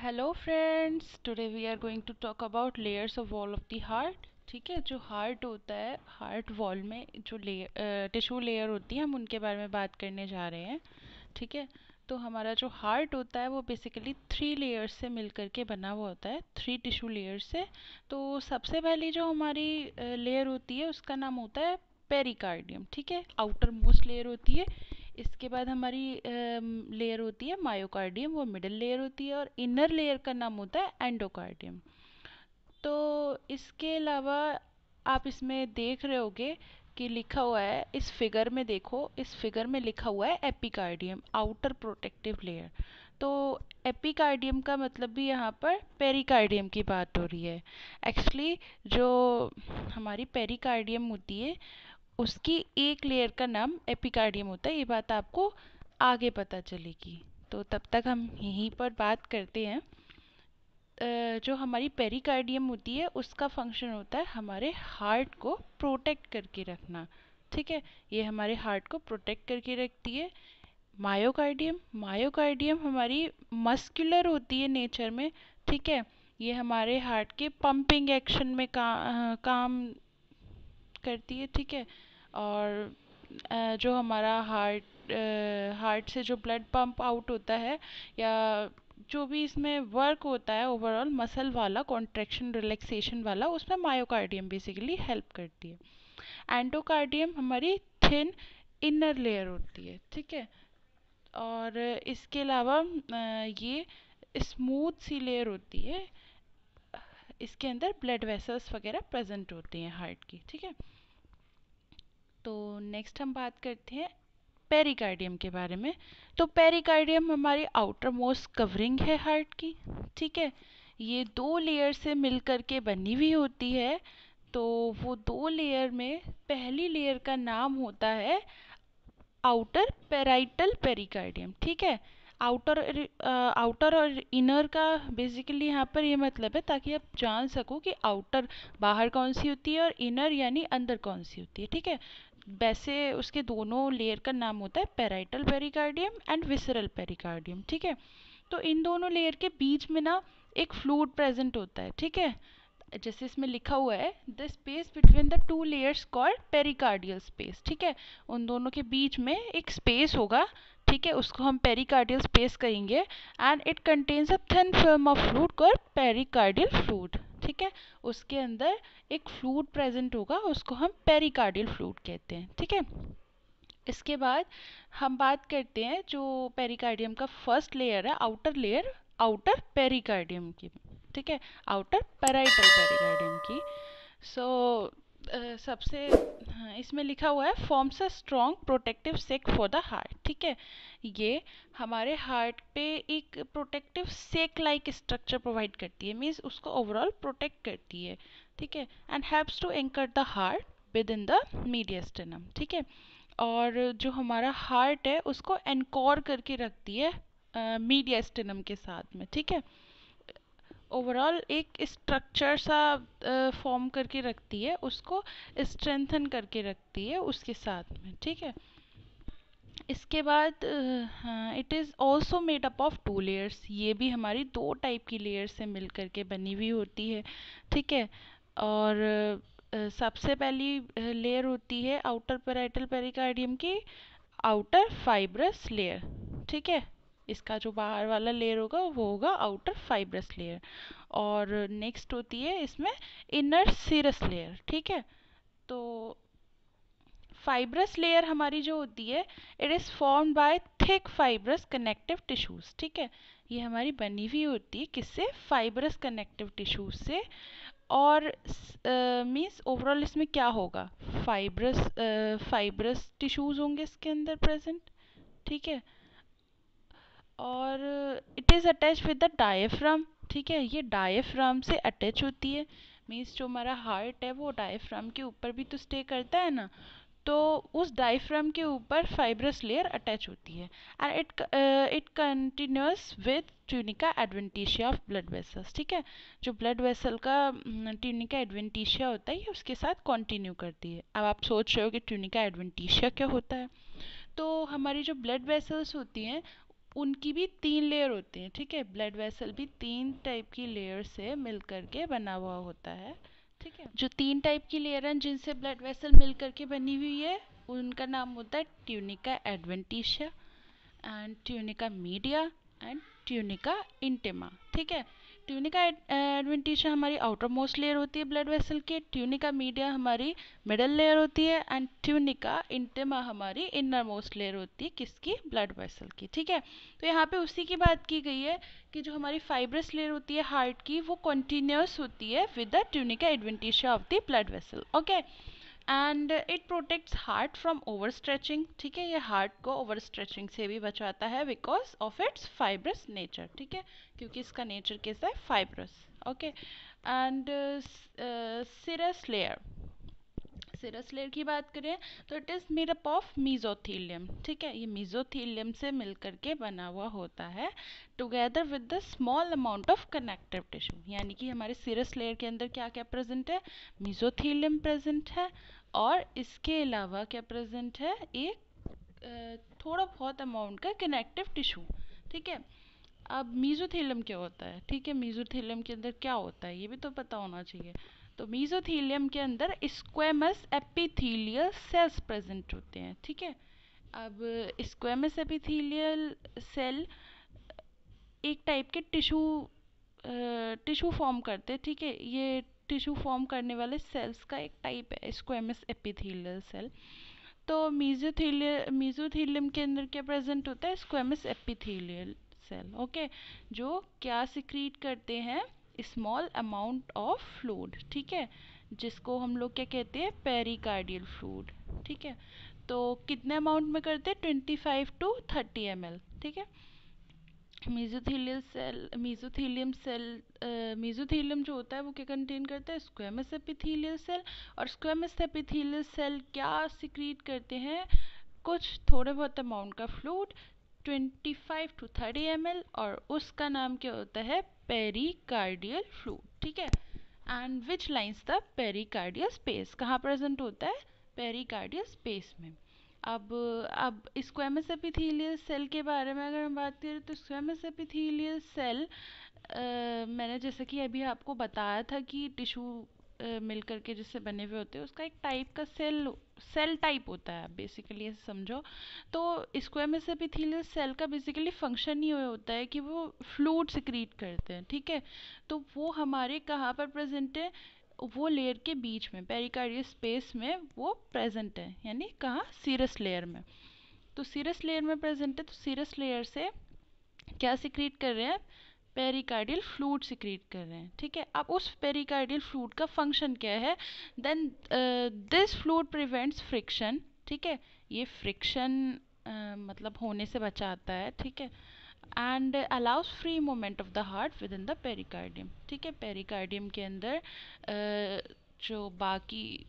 Hello friends, today we are going to talk about layers of wall of the heart. ठीक है, जो heart होता है, heart wall में जो टिश्यू लेयर होती है, हम उनके बारे में बात करने जा रहे हैं। ठीक है, तो हमारा जो हार्ट होता है वो बेसिकली 3 लेयर्स से मिलकर के बना हुआ होता है, 3 टिश्यू लेयर्स से। तो सबसे पहली जो हमारी लेयर होती है उसका नाम होता है पेरिकार्डियम। ठीक है, आउटर मोस्ट लेयर होती है। इसके बाद हमारी लेयर होती है मायोकार्डियम, वो मिडिल लेयर होती है, और इनर लेयर का नाम होता है एंडोकार्डियम। तो इसके अलावा आप इसमें देख रहे होगे कि लिखा हुआ है, इस फिगर में देखो, इस फिगर में लिखा हुआ है एपिकार्डियम, आउटर प्रोटेक्टिव लेयर। तो एपिकार्डियम का मतलब भी यहाँ पर पेरिकार्डियम की बात हो रही है। एक्चुअली जो हमारी पेरिकार्डियम होती है उसकी एक लेयर का नाम एपिकार्डियम होता है। ये बात आपको आगे पता चलेगी। तो तब तक हम यहीं पर बात करते हैं। जो हमारी पेरिकार्डियम होती है उसका फंक्शन होता है हमारे हार्ट को प्रोटेक्ट करके रखना। ठीक है, ये हमारे हार्ट को प्रोटेक्ट करके रखती है। मायोकार्डियम, मायोकार्डियम हमारी मस्कुलर होती है नेचर में। ठीक है, ये हमारे हार्ट के पंपिंग एक्शन में काम करती है। ठीक है, और जो हमारा हार्ट से जो ब्लड पंप आउट होता है, या जो भी इसमें वर्क होता है ओवरऑल मसल वाला, कॉन्ट्रैक्शन रिलैक्सेशन वाला, उसमें मायोकार्डियम बेसिकली हेल्प करती है। एंडोकार्डियम हमारी थिन इनर लेयर होती है। ठीक है, और इसके अलावा ये स्मूथ सी लेयर होती है। इसके अंदर ब्लड वेसल्स वगैरह प्रेजेंट होते हैं हार्ट की। ठीक है, तो नेक्स्ट हम बात करते हैं पेरिकार्डियम के बारे में। तो पेरिकार्डियम हमारी आउटर मोस्ट कवरिंग है हार्ट की। ठीक है, ये 2 लेयर से मिलकर के बनी हुई होती है। तो वो 2 लेयर में पहली लेयर का नाम होता है आउटर पेराइटल पेरिकार्डियम। ठीक है, आउटर और इनर का बेसिकली यहाँ पर ये मतलब है, ताकि आप जान सको कि आउटर बाहर कौन सी होती है और इनर यानी अंदर कौन सी होती है। ठीक है, वैसे उसके दोनों लेयर का नाम होता है parietal pericardium and visceral pericardium. ठीक है, तो इन दोनों लेयर के बीच में ना एक फ्लूइड प्रेजेंट होता है। ठीक है, जैसे इसमें लिखा हुआ है, the space between the 2 layers called pericardial space. ठीक है, उन दोनों के बीच में एक स्पेस होगा। ठीक है, उसको हम पेरिकार्डियल स्पेस कहेंगे, and it contains a thin film of fluid called pericardial fluid. ठीक है, उसके अंदर एक फ्लूइड प्रेजेंट होगा, उसको हम पेरिकार्डियल फ्लूइड कहते हैं। ठीक है, इसके बाद हम बात करते हैं जो पेरिकार्डियम का फर्स्ट लेयर है, आउटर लेयर, आउटर पेरिकार्डियम की। ठीक है, आउटर पेराइटल पेरिकार्डियम की। सो सबसे हाँ, इसमें लिखा हुआ है forms a strong protective sac for the heart. ठीक है, ये हमारे हार्ट पे एक protective sac like structure provide करती है, मीन्स उसको ओवरऑल प्रोटेक्ट करती है। ठीक है, and helps to anchor the heart within the mediastinum. ठीक है, और जो हमारा हार्ट है उसको एनकोर करके रखती है मीडियस्टेनम के साथ में। ठीक है, ओवरऑल एक स्ट्रक्चर सा फॉर्म करके रखती है, उसको स्ट्रेंथन करके रखती है उसके साथ में। ठीक है, इसके बाद it is also made up of 2 layers. ये भी हमारी 2 टाइप की लेयर से मिल करके बनी हुई होती है। ठीक है, और सबसे पहली लेयर होती है आउटर पेराइटल पेरिकार्डियम की, आउटर फाइब्रस लेयर। ठीक है, इसका जो बाहर वाला लेयर होगा वो होगा आउटर फाइब्रस लेयर। और नेक्स्ट होती है इसमें इनर सीरस लेयर। ठीक है, तो फाइब्रस लेयर हमारी जो होती है, it is formed by thick fibrous connective tissues. ठीक है, ये हमारी बनी हुई होती है किससे, फाइब्रस कनेक्टिव टिश्यूज से। और मीन्स ओवरऑल इसमें क्या होगा, फाइब्रस टिश्यूज होंगे इसके अंदर प्रेजेंट। ठीक है, और it is attach with the diaphragm. ठीक है, ये डायफ्राम से अटैच होती है, मीन्स जो हमारा हार्ट है वो डायफ्राम के ऊपर भी तो स्टे करता है ना, तो उस डायफ्राम के ऊपर फाइब्रस लेयर अटैच होती है, and it continuous with tunica adventitia of blood vessels. ठीक है, जो ब्लड वेसल का ट्यूनिका एडवेंटिशिया होता है ये उसके साथ कंटिन्यू करती है। अब आप सोच रहे हो कि ट्यूनिका एडवेंटिशिया क्या होता है। तो हमारी जो ब्लड वेसल्स होती हैं उनकी भी 3 लेयर होती हैं, ठीक है। ब्लड वेसल भी 3 टाइप की लेयर से मिल करके बना हुआ होता है, ठीक है। जो 3 टाइप की लेयर हैं जिनसे ब्लड वेसल मिल करके बनी हुई है, उनका नाम होता है tunica adventitia and tunica media and tunica intima, ठीक है। ट्यूनिका एडवेंटिशिया हमारी आउटर मोस्ट लेयर होती है ब्लड वेसल की, ट्यूनिका मीडिया हमारी मिडल लेयर होती है एंड ट्यूनिका इंटिमा हमारी इनर मोस्ट लेयर होती है किसकी, ब्लड वेसल की, ठीक है। तो यहाँ पे उसी की बात की गई है कि जो हमारी फाइब्रस लेयर होती है हार्ट की वो कंटिन्यूस होती है with the tunica adventitia of the blood vessel, okay. And it protects heart from over stretching, ठीक है। ये हार्ट को ओवर स्ट्रेचिंग से भी बचाता है because of its fibrous nature, ठीक है, क्योंकि इसका नेचर कैसा है, fibrous, okay. And serous layer, serous layer की बात करें तो it is made up of mesothelium, ठीक है। ये मीजोथीलियम से मिल करके बना हुआ होता है together with the small amount of connective tissue, यानी कि हमारे सिरस लेयर के अंदर क्या क्या प्रेजेंट है, मीजोथीलियम प्रेजेंट है और इसके अलावा क्या प्रेजेंट है, एक थोड़ा बहुत अमाउंट का कनेक्टिव टिश्यू, ठीक है। अब मीजोथीलियम क्या होता है, ठीक है, मीजोथीलियम के अंदर क्या होता है ये भी तो पता होना चाहिए। तो मीजोथीलियम के अंदर स्क्वेमस एपिथेलियल सेल्स प्रेजेंट होते हैं, ठीक है। अब स्क्वेमस एपिथेलियल सेल एक टाइप के टिश्यू फॉर्म करते हैं, ठीक है। ये टिश्यू फॉर्म करने वाले सेल्स का एक टाइप है स्क्वेमस एपिथेलियल सेल। तो मीजोथीलियम के अंदर क्या प्रेजेंट होता है, स्क्वेमस एपिथेलियल सेल, ओके, जो क्या सिक्रीट करते हैं, स्मॉल अमाउंट ऑफ फ्लूइड, ठीक है, जिसको हम लोग क्या कहते हैं, पेरिकार्डियल फ्लूइड, ठीक है। तो कितने अमाउंट में करते हैं, 25 to 30 ml, ठीक है। मीजोथीलियम जो होता है वो क्या कंटेन करता है, स्क्वेमस एपिथेलियल सेल, और स्क्वेमस एपिथेलियल सेल क्या सिक्रीट करते हैं, कुछ थोड़े बहुत अमाउंट का फ्लूइड 25 to 30 ml, और उसका नाम क्या होता है, पेरिकार्डियल फ्लूइड, ठीक है। And which lines the pericardial space, कहाँ प्रेजेंट होता है, पेरिकार्डियल स्पेस में। अब स्क्वेमस एपिथेलियल सेल के बारे में अगर हम बात करें तो स्क्वेमस एपिथेलियल सेल मैंने जैसे कि अभी आपको बताया था कि टिश्यू मिल करके जिससे बने हुए होते हैं उसका एक टाइप का सेल टाइप होता है, बेसिकली ऐसे समझो। तो स्क्वेमस एपिथेलियल सेल का बेसिकली फंक्शन ही होता है कि वो फ्लूइड सिक्रीट करते हैं, ठीक है। तो वो हमारे कहाँ पर प्रेजेंट है, वो लेयर के बीच में, पेरिकार्डियल स्पेस में वो प्रेजेंट है, यानी कहाँ, सीरस लेयर में। तो सीरस लेयर में प्रेजेंट है, तो सीरस लेयर से क्या सिक्रीट कर रहे हैं, पेरिकार्डियल फ्लूइड सिक्रीट कर रहे हैं, ठीक है। अब उस पेरिकार्डियल फ्लूइड का फंक्शन क्या है, then this fluid prevents friction, ठीक है, ये फ्रिक्शन मतलब होने से बचाता है, ठीक है। And allows free movement of the heart within the pericardium, ठीक है। पेरिकार्डियम के अंदर जो बाकी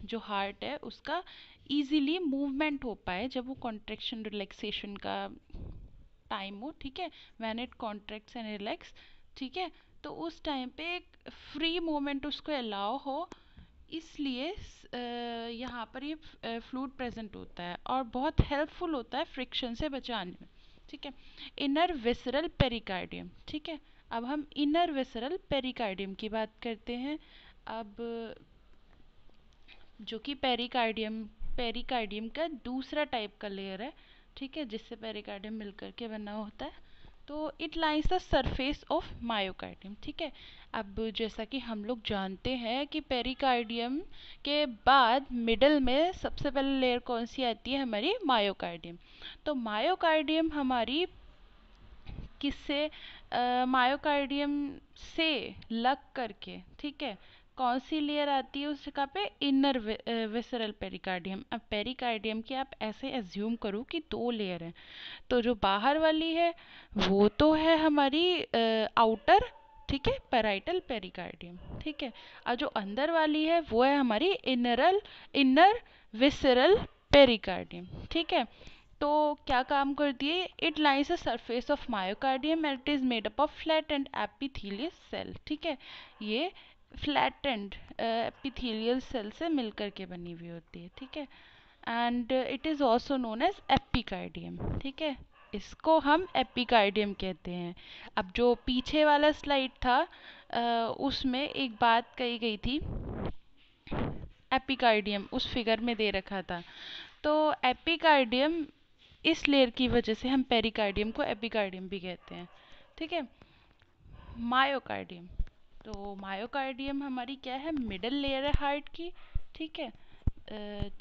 जो हार्ट है उसका इजीली मूवमेंट हो पाए जब वो कॉन्ट्रेक्शन रिलैक्सेशन का टाइम हो, ठीक है, when it contracts and relax, ठीक है। तो उस टाइम पे एक फ्री मूवमेंट उसको अलाउ हो, इसलिए यहाँ पर ये फ्लूइड प्रेजेंट होता है और बहुत हेल्पफुल होता है फ्रिक्शन से बचाने में, ठीक है। इनर विसरल पेरिकार्डियम, ठीक है। अब हम इनर विसरल पेरिकार्डियम की बात करते हैं। अब जो कि पेरिकार्डियम का दूसरा टाइप का लेयर है, ठीक है, जिससे पेरिकार्डियम मिलकर के बना होता है। तो it lines the surface of myocardium, ठीक है। अब जैसा कि हम लोग जानते हैं कि पेरिकार्डियम के बाद मिडल में सबसे पहले लेयर कौन सी आती है, हमारी मायोकार्डियम। तो मायोकार्डियम हमारी किससे, मायोकार्डियम से लग करके, ठीक है, कौन सी लेयर आती है उस जगह पे, इनर विसरल पेरिकार्डियम। अब पेरिकार्डियम की आप ऐसे एज्यूम करो कि 2 लेयर हैं, तो जो बाहर वाली है वो तो है हमारी आउटर, ठीक है, पैराइटल पेरिकार्डियम, ठीक है, और जो अंदर वाली है वो है हमारी इनर विसरल पेरिकार्डियम, ठीक है। तो क्या काम करती है, it lies the surface of myocardium and it is made up of flattened epithelial cell, ठीक है। ये फ्लैटेंड एपिथेलियल सेल से मिलकर के बनी हुई होती है, ठीक है। And it is also known as epicardium, ठीक है, इसको हम एपिकार्डियम कहते हैं। अब जो पीछे वाला स्लाइड था उसमें एक बात कही गई थी, एपिकार्डियम उस फिगर में दे रखा था। तो एपिकार्डियम इस लेयर की वजह से हम पेरिकार्डियम को एपिकार्डियम भी कहते हैं। ठीक है। मायोकार्डियम, तो मायोकार्डियम हमारी क्या है, मिडल लेयर है हार्ट की। ठीक है।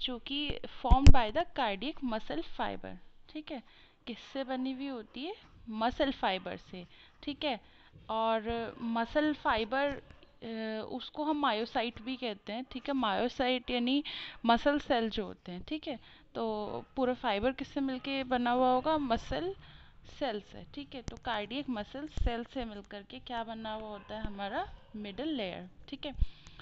जो कि formed by the cardiac muscle fibre. ठीक है। किससे बनी हुई होती है, मसल फाइबर से। ठीक है। और मसल फाइबर उसको हम मायोसाइट भी कहते हैं। ठीक है। मायोसाइट यानी मसल सेल जो होते हैं। ठीक है। तो पूरा फाइबर किससे मिलके बना हुआ होगा, मसल सेल से। ठीक है। तो कार्डियक मसल सेल से मिलकर के क्या बना हुआ होता है हमारा मिडल लेयर। ठीक है।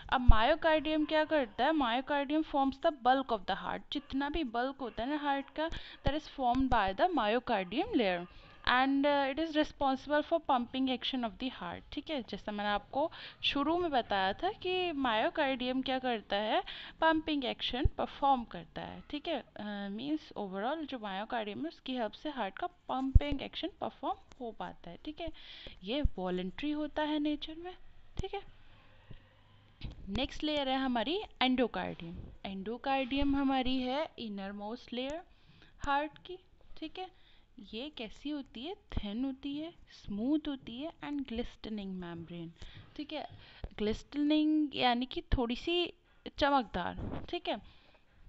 अब मायोकार्डियम क्या करता है, myocardium forms the bulk of the heart. जितना भी बल्क होता है ना हार्ट का, that is formed by the myocardium layer and it is responsible for pumping action of the heart. ठीक है। जैसा मैंने आपको शुरू में बताया था कि मायोकार्डियम क्या करता है, पंपिंग एक्शन परफॉर्म करता है। ठीक है। मीन्स ओवरऑल जो मायोकार्डियम है उसकी हेल्प से हार्ट का पंपिंग एक्शन परफॉर्म हो पाता है। ठीक है। ये वॉलेंट्री होता है नेचर में। ठीक है। नेक्स्ट लेयर है हमारी एंडोकार्डियम। एंडोकार्डियम हमारी है इनर मोस्ट लेयर हार्ट की। ठीक है। ये कैसी होती है, थिन होती है, स्मूथ होती है एंड ग्लिस्टनिंग मेम्ब्रेन। ठीक है। ग्लिस्टनिंग यानी कि थोड़ी सी चमकदार। ठीक है।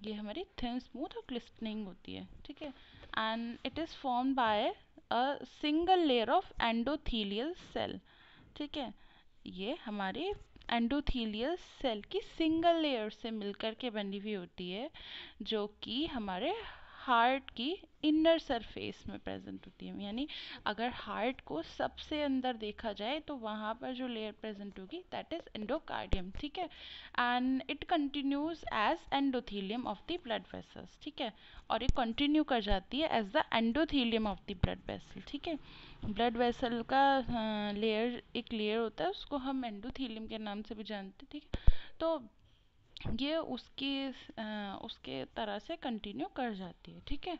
ये हमारी थिन स्मूथ और ग्लिस्टनिंग होती है। ठीक है। And it is form by a single layer of endothelial cell. ठीक है। ये हमारे एंडोथीलियल सेल की सिंगल लेयर से मिलकर के बनी हुई होती है, जो कि हमारे हार्ट की इनर सरफेस में प्रेजेंट होती है। यानी अगर हार्ट को सबसे अंदर देखा जाए तो वहाँ पर जो लेयर प्रेजेंट होगी दैट इज एंडोकार्डियम। ठीक है। And it continues as endothelium of the blood vessels. ठीक है। और ये कंटिन्यू कर जाती है as the endothelium of the blood vessel. ठीक है। ब्लड वेसल का लेयर, एक लेयर होता है उसको हम एंडोथीलियम के नाम से भी जानते हैं। ठीक है। तो ये उसकी उसके तरह से कंटिन्यू कर जाती है। ठीक है।